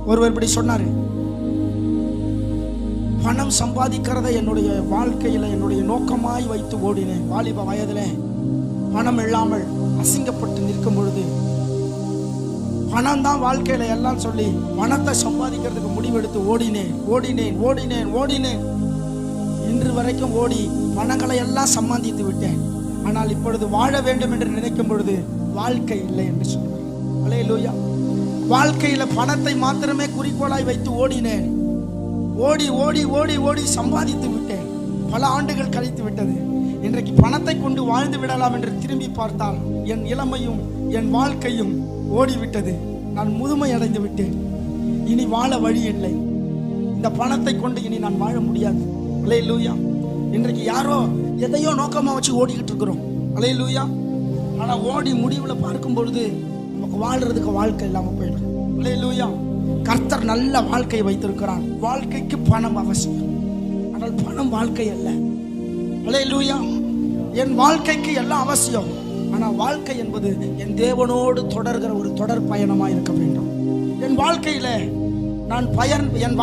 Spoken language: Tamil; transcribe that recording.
ஒருவர் இப்படி சொன்னாரு, பணம் சம்பாதிக்கிறத என்னுடைய வாழ்க்கையில என்னுடைய நோக்கமாய் வைத்து ஓடினேன். வாலிப வயதுல பணம் இல்லாமல் அசிங்கப்பட்டு நிற்கும் பொழுது பணம் தான் வாழ்க்கையில எல்லாம் சொல்லி பணத்தை சம்பாதிக்கிறதுக்கு முடிவெடுத்து ஓடினேன். இன்று வரைக்கும் ஓடி பணங்களை எல்லாம் சம்பாதித்து விட்டேன். ஆனால் இப்பொழுது வாழ வேண்டும் என்று நினைக்கும் பொழுது வாழ்க்கை இல்லை என்று சொல்றேன். அல்லேலூயா. வாழ்க்கையில பணத்தை மாத்திரமே குறிக்கோளாய் வைத்து ஓடினேன். ஓடி சம்பாதித்து விட்டேன். பல ஆண்டுகள் கழித்து விட்டது. இன்றைக்கு பணத்தை கொண்டு வாழ்ந்து விடலாம் என்று திரும்பி பார்த்தால் என் இளமையும் என் வாழ்க்கையும் ஓடிவிட்டது. நான் முதுமை அடைந்து விட்டேன். இனி வாழ வழி இல்லை. இந்த பணத்தை கொண்டு இனி நான் வாழ முடியாது. அல்லேலூயா. இன்றைக்கு யாரோ எதையோ நோக்கமா வச்சு ஓடிக்கிட்டு இருக்கிறோம். அல்லேலூயா. ஆனா ஓடி முடிவுல பார்க்கும் பொழுது நமக்கு வாழ்றதுக்கு வாழ்க்கை இல்லாம போயிடும். அல்லேலூயா. கர்த்தர் நல்ல வாழ்க்கை வைத்திருக்கிறான். வாழ்க்கைக்கு பணம் அவசியம், ஆனால் பணம் வாழ்க்கை அல்ல. அல்லேலூயா. என் வாழ்க்கைக்கு எல்லாம் அவசியம், ஆனால் வாழ்க்கை என்பது என் தேவனோடு தொடர்கிற ஒரு தொடர் பயணமாக இருக்க வேண்டும். என் வாழ்க்கையில நான் என்